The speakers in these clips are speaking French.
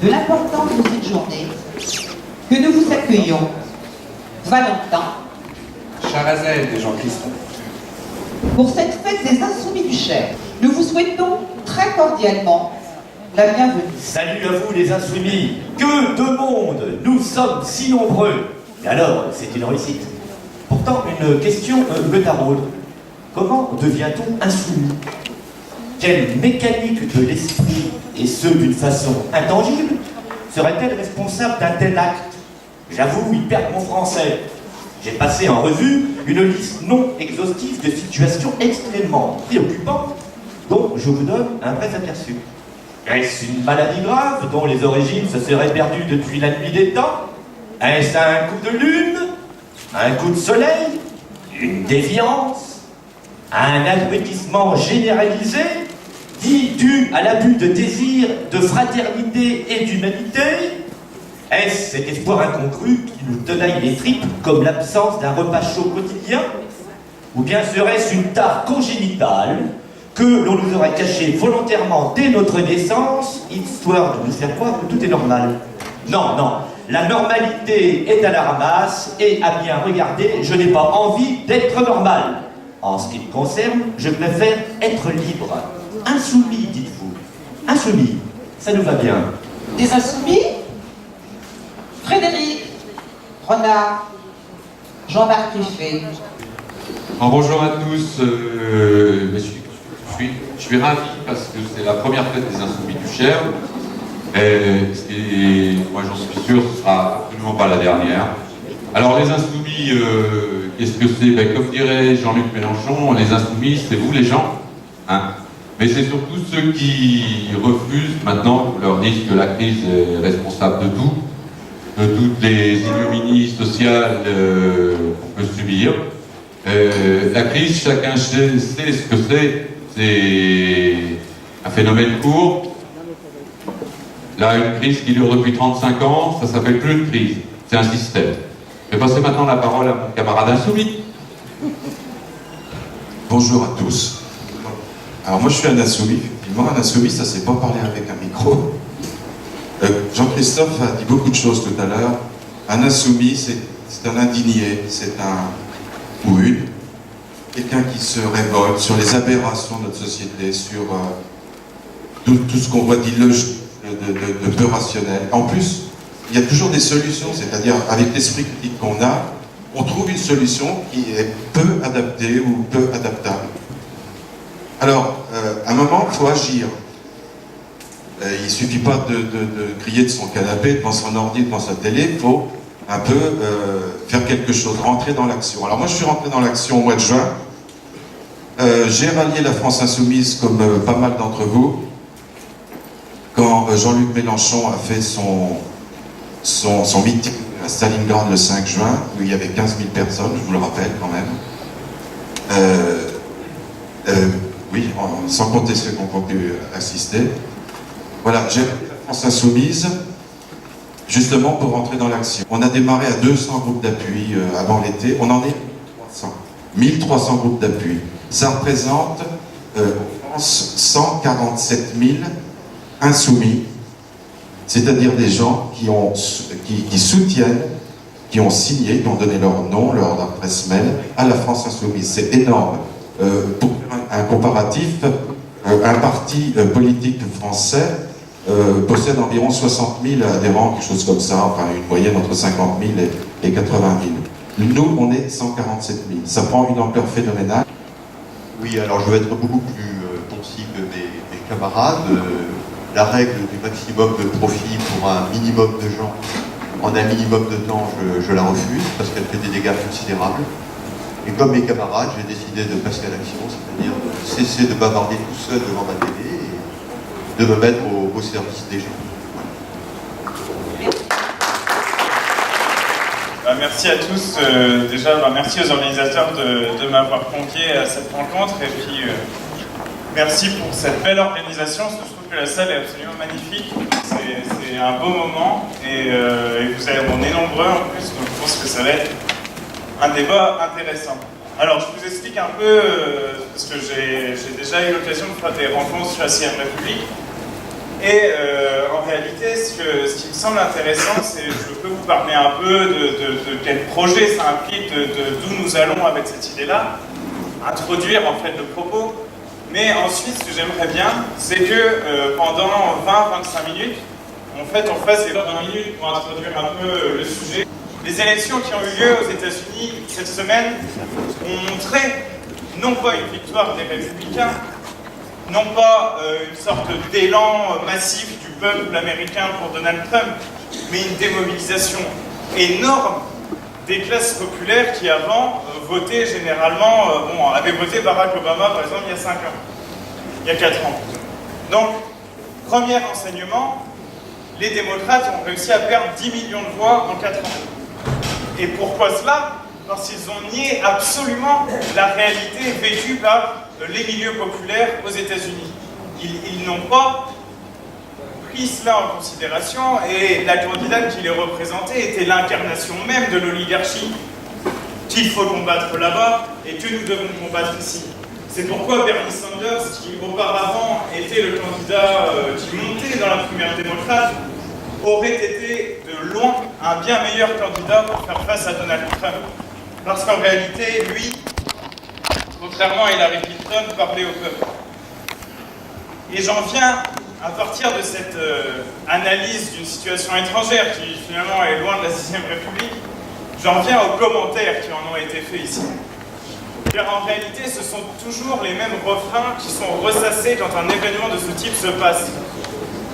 de l'importance de cette journée que nous vous accueillons, Valentin, Charazade et Jean-Christophe. pour cette fête des Insoumis du Cher. Nous vous souhaitons très cordialement la bienvenue. Salut à vous les insoumis. Que de monde. Nous sommes si nombreux. Et alors, c'est une réussite. Pourtant, une question me taraude. Comment devient-on insoumis? Quelle mécanique de l'esprit, et ce d'une façon intangible, serait-elle responsable d'un tel acte? J'avoue y perdre mon français. J'ai passé en revue une liste non exhaustive de situations extrêmement préoccupantes dont je vous donne un bref aperçu. Est-ce une maladie grave dont les origines se seraient perdues depuis la nuit des temps? Est-ce un coup de lune? Un coup de soleil? Une déviance? Un abrutissement généralisé, dit dû à l'abus de désir, de fraternité et d'humanité? Est-ce cet espoir incongru qui nous tenaille les tripes comme l'absence d'un repas chaud quotidien? Ou bien serait-ce une tare congénitale que l'on nous aurait cachée volontairement dès notre naissance, histoire de nous faire croire que tout est normal? Non, non, la normalité est à la ramasse et à bien regarder, je n'ai pas envie d'être normal. En ce qui me concerne, je préfère être libre. Insoumis, dites-vous. Insoumis, ça nous va bien. Des Insoumis, Frédéric, Renard, Jean-Marc Riffet. Bonjour à tous, je suis ravi parce que c'est la première fête des Insoumis du Cher. Et moi j'en suis sûr, ce sera absolument pas la dernière. Alors les Insoumis, qu'est-ce que c'est? Ben, comme dirait Jean-Luc Mélenchon, les Insoumis, c'est vous les gens, hein. Mais c'est surtout ceux qui refusent maintenant, qu'on leur dise que la crise est responsable de tout, de toutes les ignominies sociales qu'on peut subir. La crise, chacun sait ce que c'est un phénomène court. Là, une crise qui dure depuis 35 ans, ça s'appelle plus une crise, c'est un système. Je vais passer maintenant la parole à mon camarade insoumis. Bonjour à tous. Alors moi je suis un insoumis, effectivement. Un insoumis, ça ne sait pas parler avec un micro. Jean-Christophe a dit beaucoup de choses tout à l'heure. Un insoumis, c'est un indigné, c'est un ou une, quelqu'un qui se révolte sur les aberrations de notre société, sur tout ce qu'on voit d'illogique, de peu rationnel. En plus, il y a toujours des solutions, c'est-à-dire avec l'esprit critique qu'on a, on trouve une solution qui est peu adaptée ou peu adaptable. Alors, à un moment, il faut agir. Il ne suffit pas de crier de son canapé, devant son ordi, devant sa télé, il faut un peu faire quelque chose, rentrer dans l'action. Alors moi, je suis rentré dans l'action au mois de juin. J'ai rallié la France Insoumise, comme pas mal d'entre vous, quand Jean-Luc Mélenchon a fait son meeting à Stalingrad le 5 juin, où il y avait 15 000 personnes, je vous le rappelle quand même. Oui, sans compter ceux qui ont pu assister. Voilà, j'ai rallié la France Insoumise, justement pour rentrer dans l'action. On a démarré à 200 groupes d'appui avant l'été, on en est 1300 groupes d'appui. Ça représente en France 147 000 insoumis, c'est-à-dire des gens qui soutiennent, qui ont signé, qui ont donné leur nom, leur adresse mail à la France Insoumise. C'est énorme. Pour faire un comparatif, un parti politique français possède environ 60 000 adhérents, quelque chose comme ça, enfin une moyenne entre 50 000 et 80 000. Nous, on est 147 000. Ça prend une ampleur phénoménale. Oui, alors je vais être beaucoup plus concis que mes camarades. La règle du maximum de profit pour un minimum de gens en un minimum de temps, je la refuse parce qu'elle fait des dégâts considérables. Et comme mes camarades, j'ai décidé de passer à l'action, c'est-à-dire de cesser de bavarder tout seul devant ma télé et de me mettre au service des gens. Merci à tous. Déjà, merci aux organisateurs de m'avoir convié à cette rencontre. Et puis, merci pour cette belle organisation. Je trouve que la salle est absolument magnifique. C'est un beau moment. Et on est nombreux en plus, donc je pense que ça va être un débat intéressant. Alors, je vous explique un peu, parce que j'ai déjà eu l'occasion de faire des rencontres sur la 6ème République. Et en réalité, réalité, ce qui me semble intéressant, c'est je peux vous parler un peu de quel projet ça implique, d'où nous allons avec cette idée-là, introduire en fait le propos. Mais ensuite, ce que j'aimerais bien, c'est que pendant 20-25 minutes, en fait, on fasse les 20 minutes pour introduire un peu le sujet. Les élections qui ont eu lieu aux États-Unis cette semaine ont montré non pas une victoire des républicains, non pas une sorte d'élan massif du peuple américain pour Donald Trump, mais une démobilisation énorme des classes populaires qui avant votaient généralement, avaient voté Barack Obama par exemple il y a 5 ans, il y a 4 ans. Donc, premier enseignement, les démocrates ont réussi à perdre 10 millions de voix en 4 ans. Et pourquoi cela? Parce qu'ils ont nié absolument la réalité vécue par les milieux populaires aux États-Unis. Ils n'ont pas pris cela en considération et la candidate qui les représentait était l'incarnation même de l'oligarchie qu'il faut combattre là-bas et que nous devons combattre ici. C'est pourquoi Bernie Sanders, qui auparavant était le candidat qui montait dans la primaire démocrate, aurait été de loin un bien meilleur candidat pour faire face à Donald Trump. Parce qu'en réalité, lui, contrairement à Hillary Clinton, parlait au peuple. Et j'en viens, à partir de cette analyse d'une situation étrangère qui finalement est loin de la 6ème République, j'en viens aux commentaires qui en ont été faits ici. Car en réalité, ce sont toujours les mêmes refrains qui sont ressassés quand un événement de ce type se passe.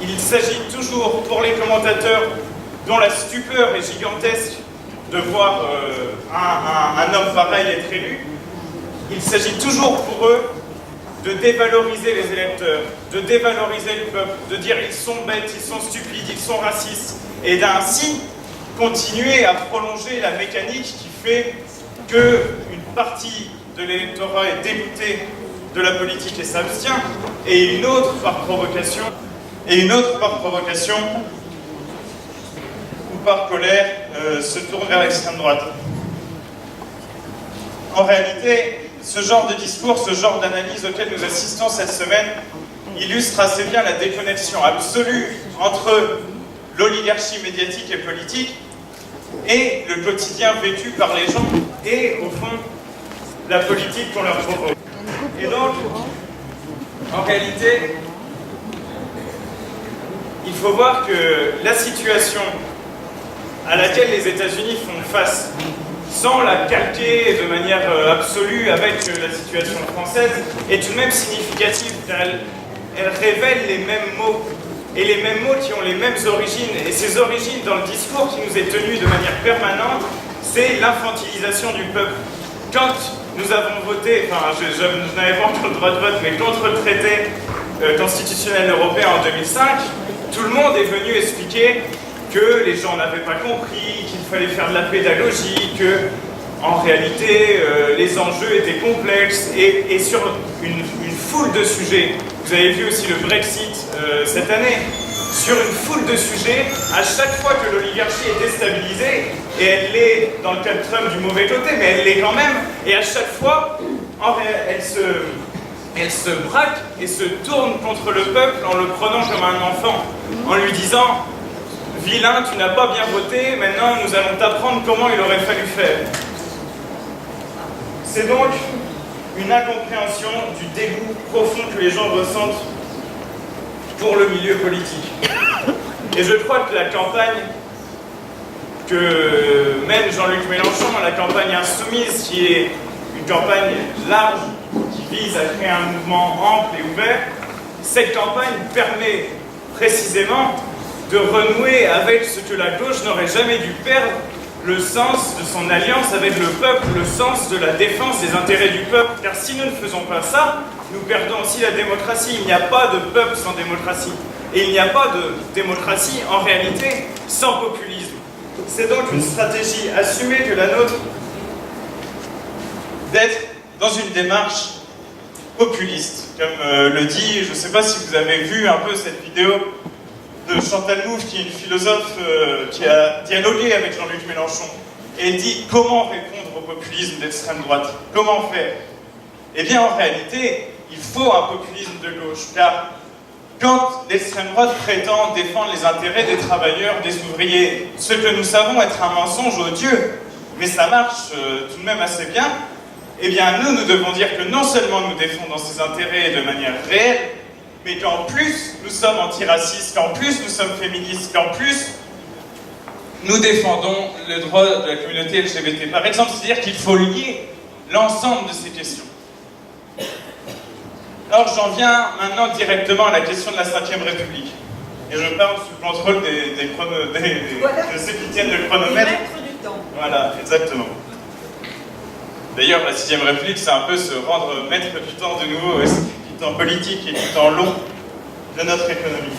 Il s'agit toujours, pour les commentateurs, dont la stupeur est gigantesque de voir un homme pareil être élu, il s'agit toujours pour eux de dévaloriser les électeurs, de dévaloriser le peuple, de dire ils sont bêtes, ils sont stupides, ils sont racistes, et d'ainsi continuer à prolonger la mécanique qui fait qu'une partie de l'électorat est dégoûtée de la politique et s'abstient, et une autre par provocation, ou par colère, se tourne vers l'extrême droite. En réalité, ce genre de discours, ce genre d'analyse auquel nous assistons cette semaine illustre assez bien la déconnexion absolue entre l'oligarchie médiatique et politique et le quotidien vécu par les gens et, au fond, la politique qu'on leur propose. Et donc, en réalité, il faut voir que la situation à laquelle les États-Unis font face, sans la calquer de manière absolue avec la situation française, est tout de même significative, car elle révèle les mêmes mots, et les mêmes mots qui ont les mêmes origines. Et ces origines, dans le discours qui nous est tenu de manière permanente, c'est l'infantilisation du peuple. Quand nous avons voté, je n'avais pas encore le droit de vote, mais contre le traité constitutionnel européen en 2005, tout le monde est venu expliquer que les gens n'avaient pas compris, qu'il fallait faire de la pédagogie, que en réalité les enjeux étaient complexes et sur une foule de sujets. Vous avez vu aussi le Brexit cette année. Sur une foule de sujets, à chaque fois que l'oligarchie est déstabilisée, et elle l'est dans le cas de Trump du mauvais côté, mais elle l'est quand même, et à chaque fois, elle se braque et se tourne contre le peuple en le prenant comme un enfant, en lui disant « Vilain, tu n'as pas bien voté, maintenant nous allons t'apprendre comment il aurait fallu faire. » C'est donc une incompréhension du dégoût profond que les gens ressentent pour le milieu politique. Et je crois que la campagne que mène Jean-Luc Mélenchon, la campagne insoumise, qui est une campagne large, qui vise à créer un mouvement ample et ouvert, cette campagne permet précisément de renouer avec ce que la gauche n'aurait jamais dû perdre, le sens de son alliance avec le peuple, le sens de la défense des intérêts du peuple. Car si nous ne faisons pas ça, nous perdons aussi la démocratie. Il n'y a pas de peuple sans démocratie. Et il n'y a pas de démocratie, en réalité, sans populisme. C'est donc une stratégie assumée que la nôtre d'être dans une démarche populiste. Comme le dit, je ne sais pas si vous avez vu un peu cette vidéo de Chantal Mouffe, qui est une philosophe qui a dialogué avec Jean-Luc Mélenchon. Et elle dit comment répondre au populisme d'extrême droite? Comment faire? Eh bien, en réalité, il faut un populisme de gauche, car quand l'extrême droite prétend défendre les intérêts des travailleurs, des ouvriers, ce que nous savons être un mensonge odieux, mais ça marche tout de même assez bien, eh bien nous devons dire que non seulement nous défendons ces intérêts de manière réelle, mais qu'en plus nous sommes antiracistes, qu'en plus nous sommes féministes, qu'en plus nous défendons le droit de la communauté LGBT. Par exemple, c'est-à-dire qu'il faut lier l'ensemble de ces questions. Alors j'en viens maintenant directement à la question de la 5e République. Et je parle sous le contrôle de ceux qui tiennent le chronomètre. Du temps. Voilà, exactement. D'ailleurs, la 6e République, c'est un peu se rendre maître du temps de nouveau, du temps politique et du temps long de notre économie.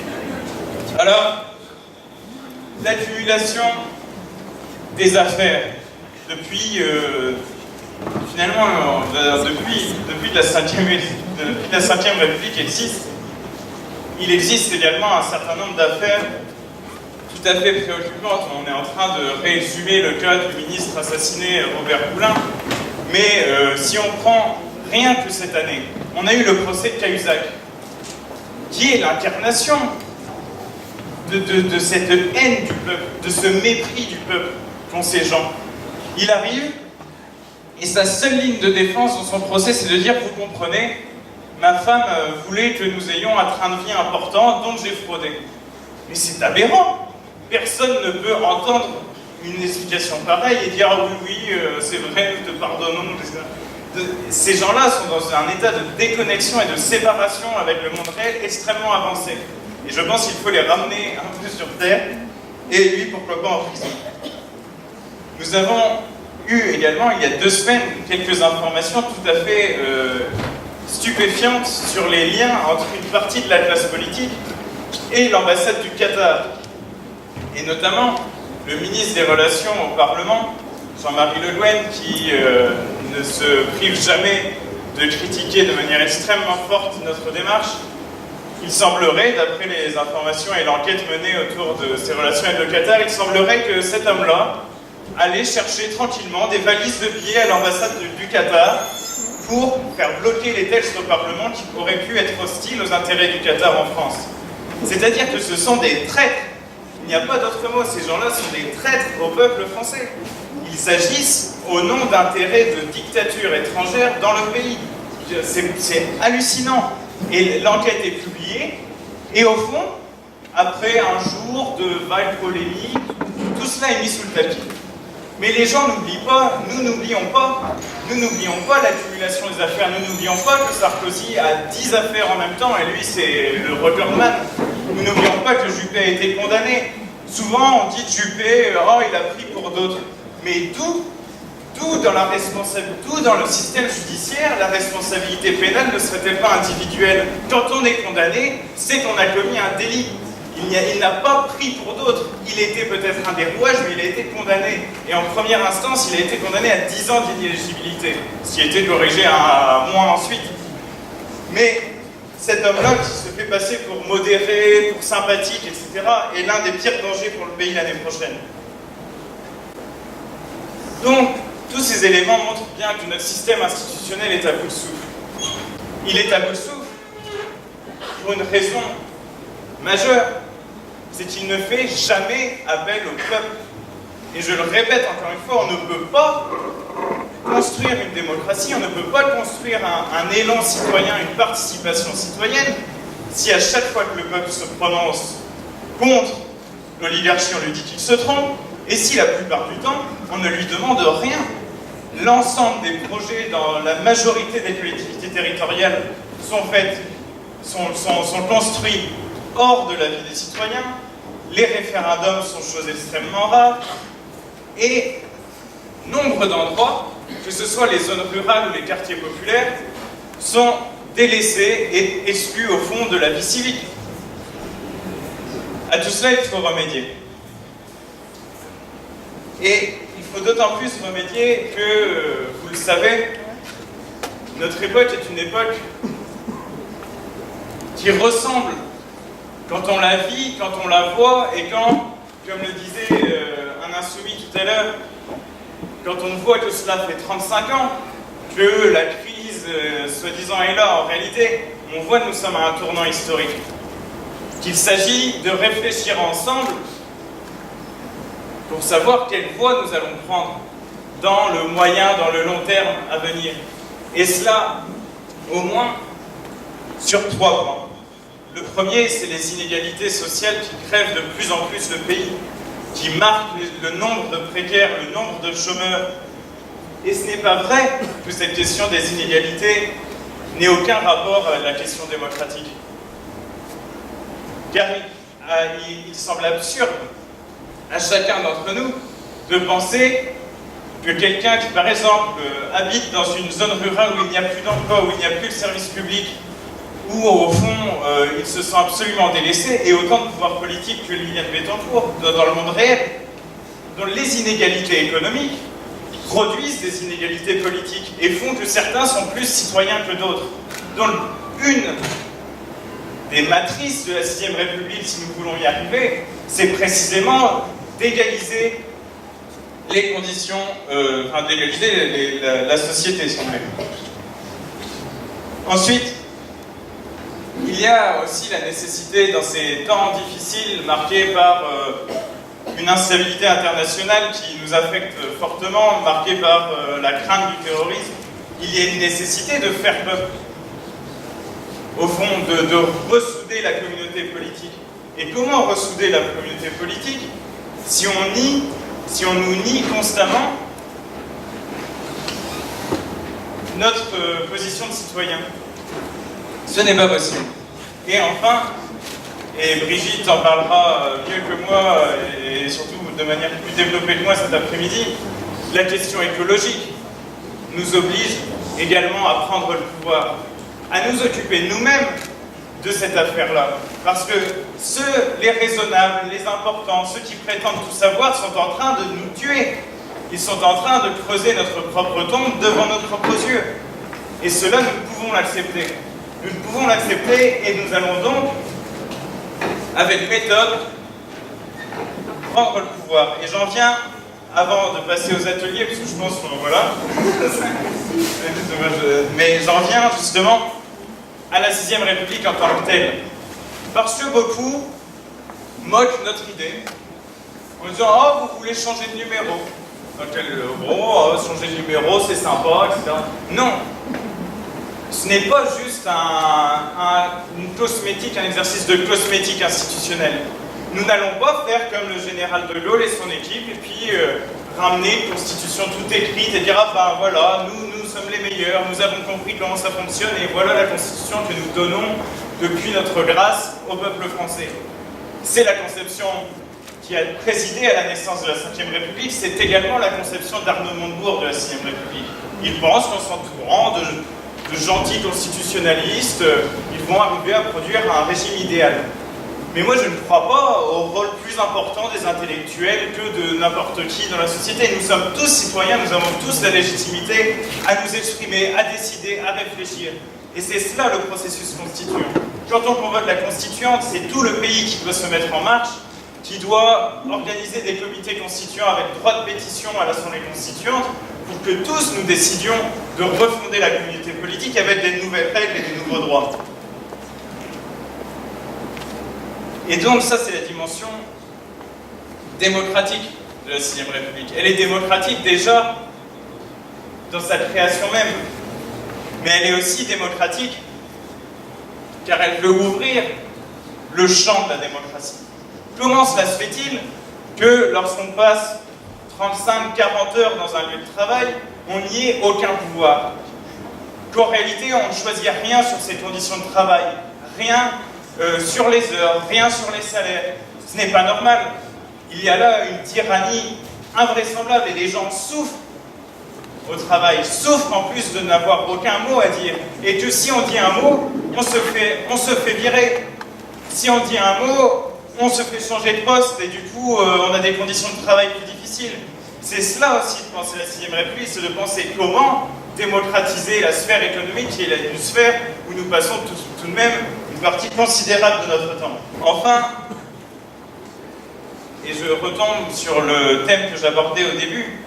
Alors, l'accumulation des affaires depuis, finalement, depuis la 5e République existe. Il existe également un certain nombre d'affaires tout à fait préoccupantes. On est en train de réexhumer le cas du ministre assassiné Robert Poulin. Mais si on prend rien que cette année, on a eu le procès de Cahuzac, qui est l'incarnation de cette haine du peuple, de ce mépris du peuple qu'ont ces gens. Il arrive, et sa seule ligne de défense dans son procès, c'est de dire, vous comprenez, ma femme voulait que nous ayons un train de vie important, donc j'ai fraudé. Mais c'est aberrant. Personne ne peut entendre une explication pareille et dire, ah oui, c'est vrai, nous te pardonnons. Ces gens-là sont dans un état de déconnexion et de séparation avec le monde réel extrêmement avancé. Et je pense qu'il faut les ramener un peu sur Terre, et lui, pourquoi pas en prison. Nous avons eu également, il y a 2 semaines, quelques informations tout à fait stupéfiantes sur les liens entre une partie de la classe politique et l'ambassade du Qatar. Et notamment, le ministre des Relations au Parlement, Jean-Marie Le Guen, qui ne se prive jamais de critiquer de manière extrêmement forte notre démarche. Il semblerait, d'après les informations et l'enquête menée autour de ces relations avec le Qatar, il semblerait que cet homme-là allait chercher tranquillement des valises de billets à l'ambassade du Qatar pour faire bloquer les textes au Parlement qui auraient pu être hostiles aux intérêts du Qatar en France. C'est-à-dire que ce sont des traîtres. Il n'y a pas d'autre mot. Ces gens-là sont des traîtres au peuple français. Ils agissent au nom d'intérêts de dictature étrangère dans le pays. C'est hallucinant. Et l'enquête est publiée, et au fond, après un jour de vagues polémiques, tout cela est mis sous le tapis. Mais les gens n'oublient pas, nous n'oublions pas l'accumulation des affaires, nous n'oublions pas que Sarkozy a 10 affaires en même temps, et lui c'est le recordman. Nous n'oublions pas que Juppé a été condamné. Souvent on dit de Juppé, oh il a pris pour d'autres. Mais tout dans le système judiciaire, la responsabilité pénale ne serait-elle pas individuelle? Quand on est condamné, c'est qu'on a commis un délit. Il n'a pas pris pour d'autres. Il était peut-être un des rouages, mais il a été condamné. Et en première instance, il a été condamné à 10 ans d'inéligibilité, ce qui a été corrigé à moins ensuite. Mais cet homme-là, qui se fait passer pour modéré, pour sympathique, etc., est l'un des pires dangers pour le pays l'année prochaine. Donc, tous ces éléments montrent bien que notre système institutionnel est à bout de souffle. Il est à bout de souffle pour une raison majeure, c'est qu'il ne fait jamais appel au peuple. Et je le répète encore une fois, on ne peut pas construire une démocratie, on ne peut pas construire un élan citoyen, une participation citoyenne, si à chaque fois que le peuple se prononce contre l'oligarchie, on lui dit qu'il se trompe, et si la plupart du temps, on ne lui demande rien. L'ensemble des projets dans la majorité des collectivités territoriales sont construits hors de la vie des citoyens. Les référendums sont choses extrêmement rares. Et nombre d'endroits, que ce soit les zones rurales ou les quartiers populaires, sont délaissés et exclus au fond de la vie civique. À tout cela, il faut remédier. Et il faut d'autant plus remédier que, vous le savez, notre époque est une époque qui ressemble, quand on la vit, quand on la voit, et quand, comme le disait un insoumis tout à l'heure, quand on voit que cela fait 35 ans, que la crise, soi-disant, est là, en réalité, on voit que nous sommes à un tournant historique. qu'il s'agit de réfléchir ensemble pour savoir quelle voie nous allons prendre dans le moyen, dans le long terme à venir. Et cela, au moins, sur 3 points. Le premier, c'est les inégalités sociales qui crèvent de plus en plus le pays, qui marquent le nombre de précaires, le nombre de chômeurs. Et ce n'est pas vrai que cette question des inégalités n'ait aucun rapport à la question démocratique. Car il semble absurde à chacun d'entre nous de penser que quelqu'un qui, par exemple, habite dans une zone rurale où il n'y a plus d'emploi, où il n'y a plus de service public, où, au fond, il se sent absolument délaissé, et autant de pouvoir politique que Liliane Bettencourt, dans le monde réel, dont les inégalités économiques produisent des inégalités politiques et font que certains sont plus citoyens que d'autres. Donc, une des matrices de la 6ème République, si nous voulons y arriver, c'est précisément d'égaliser les conditions, d'égaliser la société, si on veut. Ensuite, il y a aussi la nécessité, dans ces temps difficiles, marqués par une instabilité internationale qui nous affecte fortement, marquée par la crainte du terrorisme, il y a une nécessité de faire peur. Au fond, de ressouder la communauté politique. Et comment ressouder la communauté politique si on nous nie constamment notre position de citoyen? Ce n'est pas possible. Et enfin, et Brigitte en parlera mieux que moi, et surtout de manière plus développée que moi cet après-midi, la question écologique nous oblige également à prendre le pouvoir, à nous occuper nous-mêmes de cette affaire-là. Parce que les raisonnables, les importants, ceux qui prétendent tout savoir sont en train de nous tuer. Ils sont en train de creuser notre propre tombe devant nos propres yeux. Et cela, nous pouvons l'accepter. Nous pouvons l'accepter et nous allons donc, avec méthode, prendre le pouvoir. Et j'en viens, avant de passer aux ateliers, parce que je pense que voilà, mais j'en viens justement à la 6ème République en tant que telle. Parce que beaucoup moquent notre idée en disant « Oh, vous voulez changer de numéro ». Changer de numéro, c'est sympa, etc. Non. Ce n'est pas juste une cosmétique, un exercice de cosmétique institutionnelle. Nous n'allons pas faire comme le général de Gaulle et son équipe et puis ramener une constitution toute écrite et dire « Ah ben voilà, nous sommes les meilleurs, nous avons compris comment ça fonctionne et voilà la constitution que nous donnons depuis notre grâce au peuple français. » C'est la conception qui a présidé à la naissance de la 5e République, c'est également la conception d'Arnaud Montebourg de la 6e République. Ils pensent qu'en s'entourant de gentils constitutionnalistes, ils vont arriver à produire un régime idéal. Mais moi, je ne crois pas au rôle plus important des intellectuels que de n'importe qui dans la société. Nous sommes tous citoyens, nous avons tous la légitimité à nous exprimer, à décider, à réfléchir. Et c'est cela le processus constituant. Quand on convoque la constituante, c'est tout le pays qui doit se mettre en marche, qui doit organiser des comités constituants avec droit de pétition à l'Assemblée constituante pour que tous nous décidions de refonder la communauté politique avec des nouvelles règles et des nouveaux droits. Et donc ça, c'est la dimension démocratique de la 6e République. Elle est démocratique déjà dans sa création même, mais elle est aussi démocratique car elle veut ouvrir le champ de la démocratie. Comment cela se fait-il que lorsqu'on passe 35-40 heures dans un lieu de travail, on n'y ait aucun pouvoir? Qu'en réalité, on ne choisit rien sur ces conditions de travail, rien sur les heures, rien sur les salaires. Ce n'est pas normal. Il y a là une tyrannie invraisemblable et les gens souffrent au travail, souffrent en plus de n'avoir aucun mot à dire. Et que si on dit un mot, on se fait virer. Si on dit un mot, on se fait changer de poste et du coup, on a des conditions de travail plus difficiles. C'est cela aussi de penser la 6e République, c'est de penser comment démocratiser la sphère économique qui est une sphère où nous passons tout de même une partie considérable de notre temps. Enfin, et je retombe sur le thème que j'abordais au début,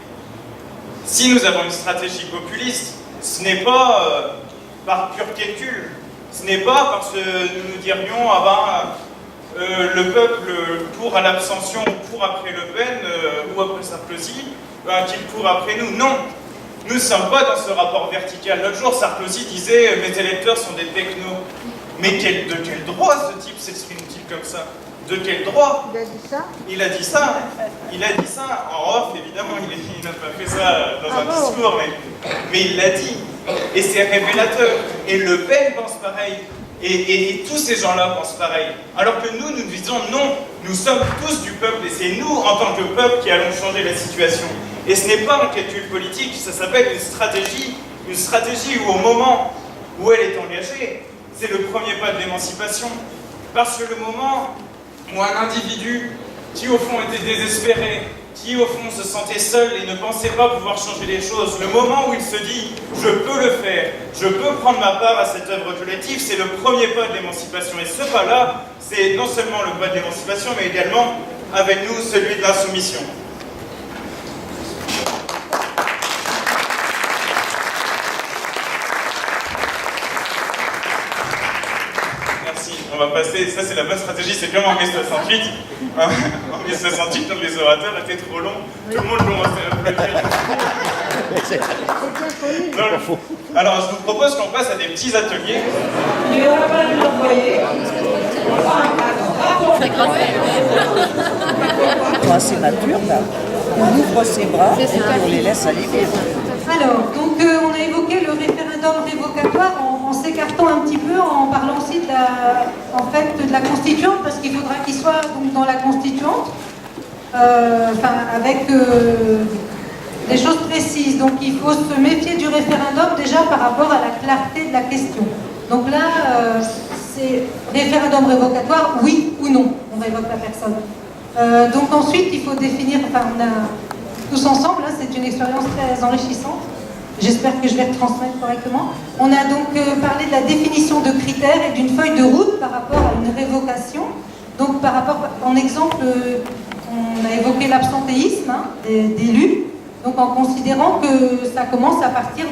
si nous avons une stratégie populiste, ce n'est pas par pur calcul, ce n'est pas parce que nous nous dirions « Ah le peuple pour à l'abstention, pour après Le Pen ou après Sarkozy, qu'il pour après nous. Non, nous ne sommes pas dans ce rapport vertical. L'autre jour, Sarkozy disait « mes électeurs sont des technos ». Mais de quel droit ce type s'exprime-t-il comme ça? De quel droit? Il a dit ça? Il a dit ça. Il a dit ça en off, évidemment. Il n'a pas fait ça dans un discours, mais il l'a dit. Et c'est révélateur. Et Le Pen pense pareil. Et tous ces gens-là pensent pareil. Alors que nous disons non, nous sommes tous du peuple et c'est nous, en tant que peuple, qui allons changer la situation. Et ce n'est pas un calcul politique, ça s'appelle une stratégie où au moment où elle est engagée, c'est le premier pas de l'émancipation. Parce que le moment où un individu qui au fond était désespéré, qui au fond se sentait seul et ne pensait pas pouvoir changer les choses, le moment où il se dit « je peux le faire, je peux prendre ma part à cette œuvre collective », c'est le premier pas de l'émancipation. Et ce pas-là, c'est non seulement le pas de l'émancipation, mais également, avec nous, celui de l'insoumission. On va passer, ça c'est la bonne stratégie, c'est comme en mai 68. En mai 68, quand les orateurs étaient trop longs, tout le monde commençait à applaudir. Alors je vous propose qu'on passe à des petits ateliers. Il n'y aura pas de l'envoyer. C'est mature, là. On ouvre ses bras et on les laisse aller vivre. Alors, donc on a évoqué le référendum révocatoire en s'écartant un petit peu, en parlant aussi de la constituante, parce qu'il faudra qu'il soit donc, dans la constituante, avec des choses précises. Donc il faut se méfier du référendum déjà par rapport à la clarté de la question. Donc là, c'est référendum révocatoire, oui ou non, on révoque la personne. Donc ensuite, il faut définir, on a tous ensemble, là, c'est une expérience très enrichissante. J'espère que je vais retransmettre correctement. On a donc parlé de la définition de critères et d'une feuille de route par rapport à une révocation. Donc par rapport, en exemple, on a évoqué l'absentéisme d'élus, donc en considérant que ça commence à partir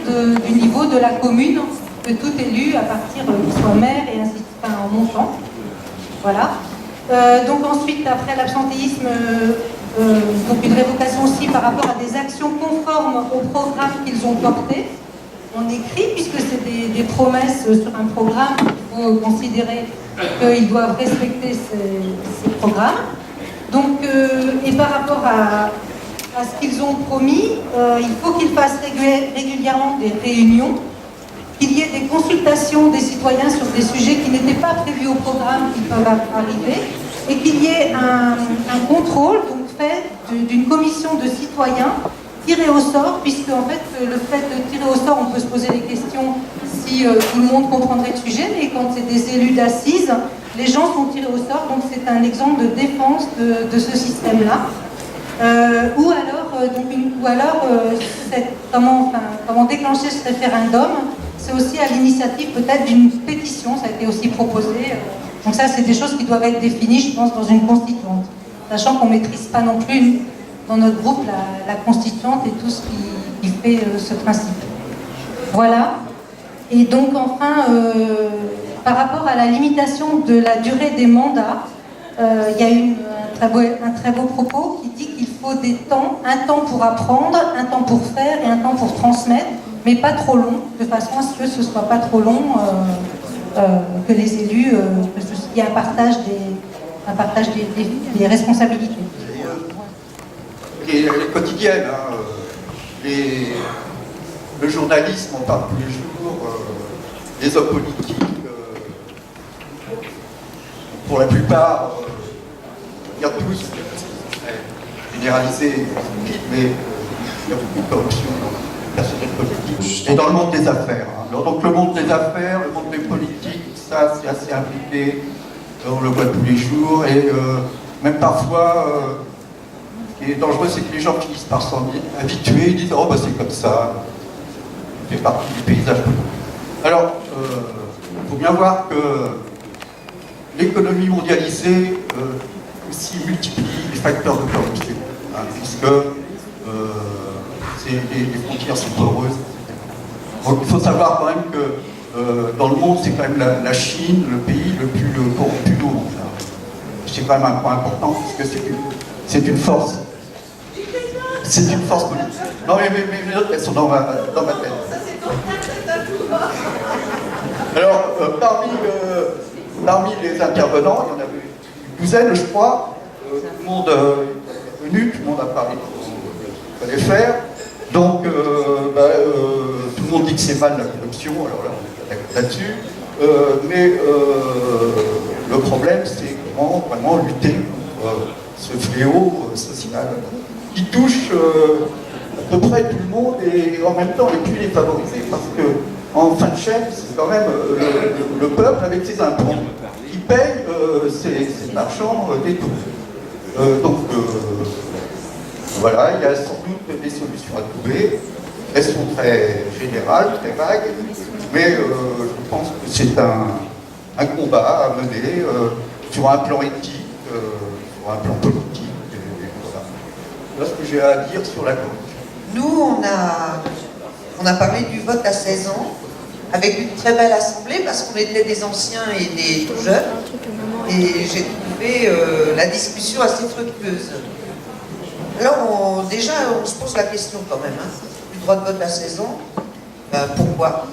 du niveau de la commune, que tout élu, à partir qu'il soit maire et ainsi de suite, en montant. Voilà. Donc ensuite, après l'absentéisme, donc une révocation aussi par rapport à des actions conformes au programme qu'ils ont porté. On écrit, puisque c'est des promesses sur un programme, il faut considérer qu'ils doivent respecter ces programmes. Donc, et par rapport à ce qu'ils ont promis, il faut qu'ils fassent régulièrement des réunions, qu'il y ait des consultations des citoyens sur des sujets qui n'étaient pas prévus au programme, qui peuvent arriver, et qu'il y ait un contrôle donc, fait d'une commission de citoyens tirés au sort, puisque en fait le fait de tirer au sort, on peut se poser des questions si tout le monde comprendrait le sujet, mais quand c'est des élus d'assises, les gens sont tirés au sort, donc c'est un exemple de défense de ce système-là. Ou alors comment déclencher ce référendum, c'est aussi à l'initiative peut-être d'une pétition, ça a été aussi proposé. Donc ça, c'est des choses qui doivent être définies, je pense, dans une constituante. Sachant qu'on ne maîtrise pas non plus dans notre groupe la constituante et tout ce qui fait ce principe. Voilà. Et donc enfin, par rapport à la limitation de la durée des mandats, il y a un très beau propos qui dit qu'il faut des temps, un temps pour apprendre, un temps pour faire et un temps pour transmettre, mais pas trop long, de façon à ce que ce ne soit pas trop long, que les élus, qu'il y ait un partage des responsabilités. Les quotidiennes, le journalisme, on parle tous les jours, les hommes politiques, pour la plupart, regardent tous, généralisé, mais il y a beaucoup de corruption dans le personnel politique. Et dans le monde des affaires. Donc le monde des affaires, le monde des politiques, ça c'est assez impliqué, on le voit tous les jours, et même parfois, ce qui est dangereux, c'est que les gens finissent par s'en habituer, ils disent « oh bah c'est comme ça, c'est partie du paysage politique ». Alors, il faut bien voir que l'économie mondialisée aussi multiplie les facteurs de corruption, puisque les frontières sont poreuses. Donc il faut savoir quand même que dans le monde, c'est quand même la Chine, le pays le plus corrompu au monde. c'est quand même un point important, puisque c'est une force. C'est une force politique. Non, mais mes notes, elles sont dans ma tête. Alors, parmi les intervenants, il y en avait une douzaine, je crois. Tout le monde est venu, tout le monde a parlé de ce qu'il fallait faire. Donc, tout le monde dit que c'est mal la corruption, alors là, on est d'accord là-dessus. Mais le problème, c'est comment vraiment lutter contre ce fléau social qui touche à peu près tout le monde et en même temps les plus défavorisés, parce que en fin de chaîne, c'est quand même le peuple avec ses impôts qui paye ces marchands des taux. Donc voilà, il y a sans doute des solutions à trouver. Elles sont très générales, très vagues, mais je pense que c'est un combat à mener sur un plan éthique, sur un plan politique. Voilà ce que j'ai à dire sur la corruption. Nous, on a parlé du vote à 16 ans, avec une très belle assemblée, parce qu'on était des anciens et des tout jeunes, et j'ai trouvé la discussion assez fructueuse. Alors, déjà, on se pose la question quand même, hein, du droit de vote à 16 ans, pourquoi ?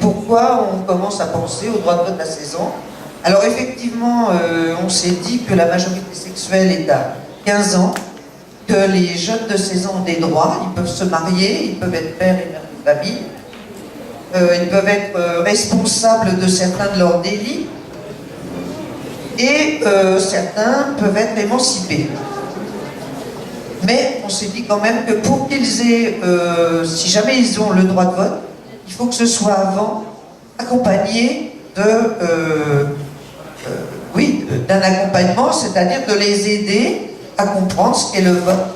Pourquoi on commence à penser au droit de vote à 16 ans? Alors effectivement, on s'est dit que la majorité sexuelle est à 15 ans, que les jeunes de 16 ans ont des droits, ils peuvent se marier, ils peuvent être pères et mères de famille, ils peuvent être responsables de certains de leurs délits, et certains peuvent être émancipés. Mais on s'est dit quand même que pour qu'ils aient, si jamais ils ont le droit de vote, il faut que ce soit avant accompagné d'un accompagnement, c'est-à-dire de les aider à comprendre ce qu'est le vote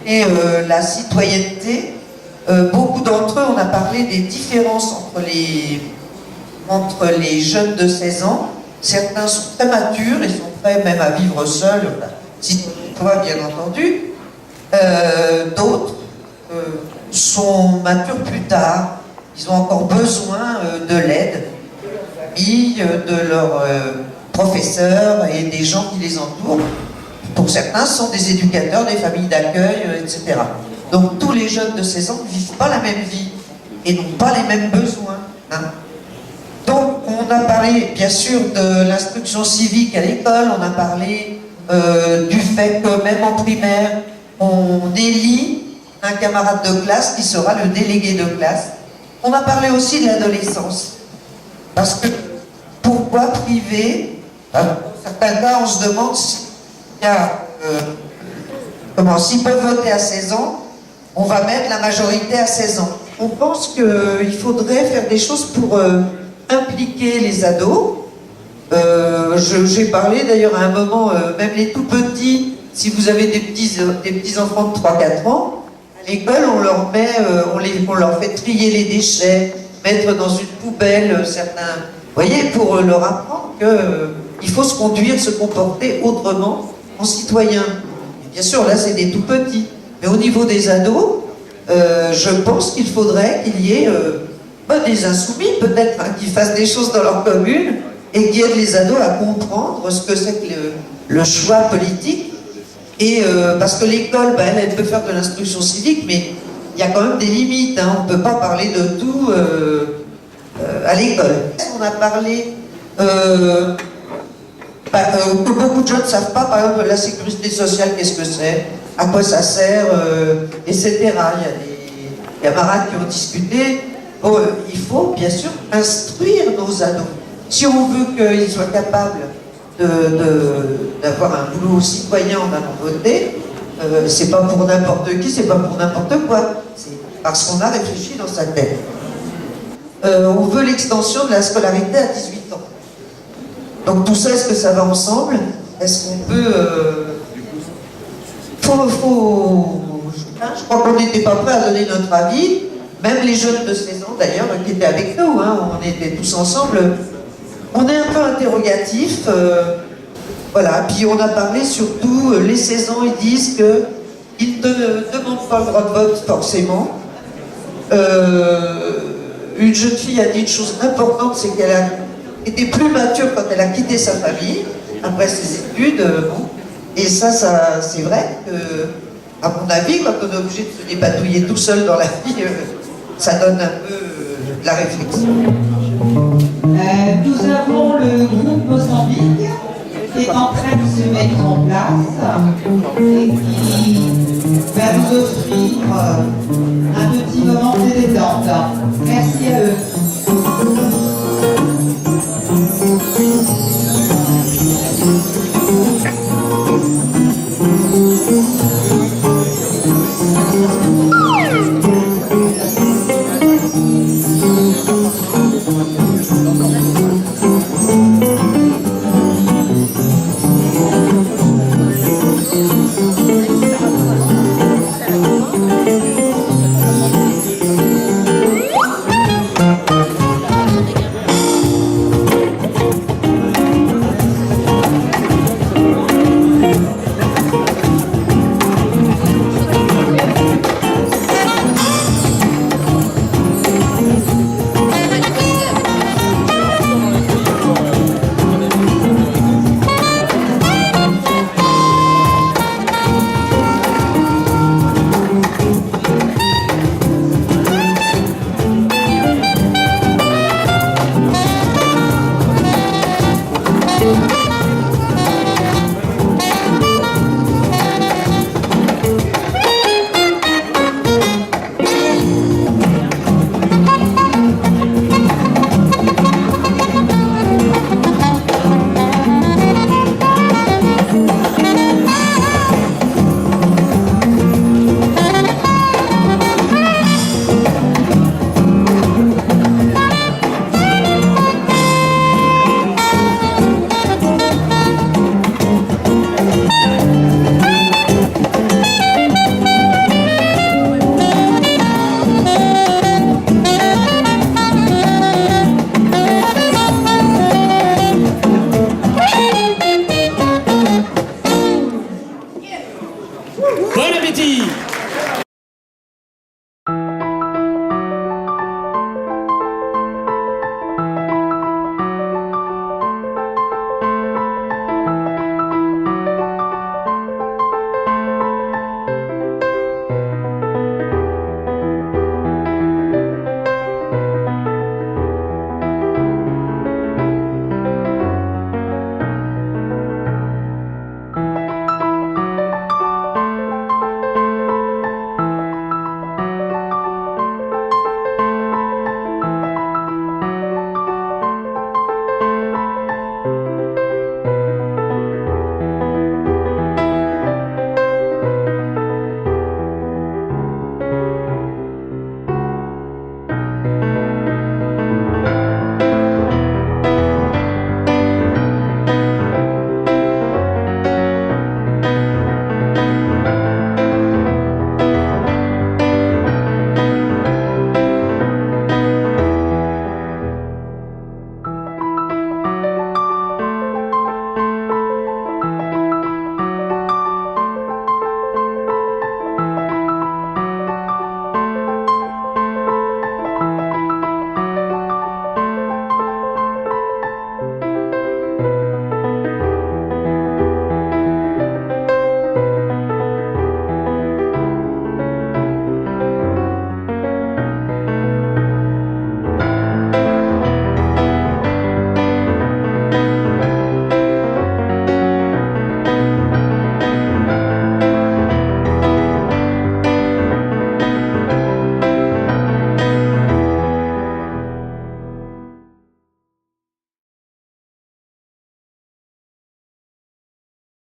et la citoyenneté. Beaucoup d'entre eux, on a parlé des différences entre les jeunes de 16 ans. Certains sont très matures et sont prêts même à vivre seuls, si toi bien entendu. D'autres sont matures plus tard. Ils ont encore besoin de l'aide de leurs professeurs et des gens qui les entourent. Pour certains, ce sont des éducateurs, des familles d'accueil, etc. Donc tous les jeunes de 16 ans ne vivent pas la même vie et n'ont pas les mêmes besoins. Hein. Donc on a parlé bien sûr de l'instruction civique à l'école, on a parlé du fait que même en primaire, on élit un camarade de classe qui sera le délégué de classe. On a parlé aussi de l'adolescence. Parce que pourquoi priver? Dans certains cas, on se demande s'ils peuvent voter à 16 ans, on va mettre la majorité à 16 ans. On pense qu'il faudrait faire des choses pour impliquer les ados. J'ai parlé d'ailleurs à un moment, même les tout petits, si vous avez des petits enfants de 3-4 ans, à l'école, on leur fait trier les déchets, mettre dans une poubelle certains... Vous voyez, pour leur apprendre qu'il faut se conduire, se comporter autrement en citoyen. Et bien sûr, là, c'est des tout petits. Mais au niveau des ados, je pense qu'il faudrait qu'il y ait des insoumis, peut-être, hein, qui fassent des choses dans leur commune et qui aident les ados à comprendre ce que c'est que le choix politique. Et parce que l'école, elle peut faire de l'instruction civique, mais il y a quand même des limites. Hein. On ne peut pas parler de tout à l'école. On a parlé que beaucoup de gens ne savent pas, par exemple, la sécurité sociale, qu'est-ce que c'est, à quoi ça sert, etc. Il y a des camarades qui ont discuté. Il faut bien sûr instruire nos ados. Si on veut qu'ils soient capables d'avoir un boulot citoyen en allant voter, c'est pas pour n'importe qui, c'est pas pour n'importe quoi. C'est parce qu'on a réfléchi dans sa tête. On veut l'extension de la scolarité à 18 ans. Donc tout ça, est-ce que ça va ensemble? Est-ce qu'on peut... je crois qu'on n'était pas prêts à donner notre avis. Même les jeunes de 16 ans, d'ailleurs, qui étaient avec nous, hein, on était tous ensemble. On est un peu interrogatifs. Voilà. Puis on a parlé surtout, les 16 ans, ils disent qu'ils ne demandent pas le droit de vote, forcément. Une jeune fille a dit une chose importante, c'est qu'elle était plus mature quand elle a quitté sa famille, après ses études. Bon. Et ça c'est vrai que, à mon avis, quand on est obligé de se dépatouiller tout seul dans la vie, ça donne un peu de la réflexion. Nous avons le groupe Mozambique qui est en train de se mettre en place et qui va nous offrir un petit moment de détente. Merci à eux.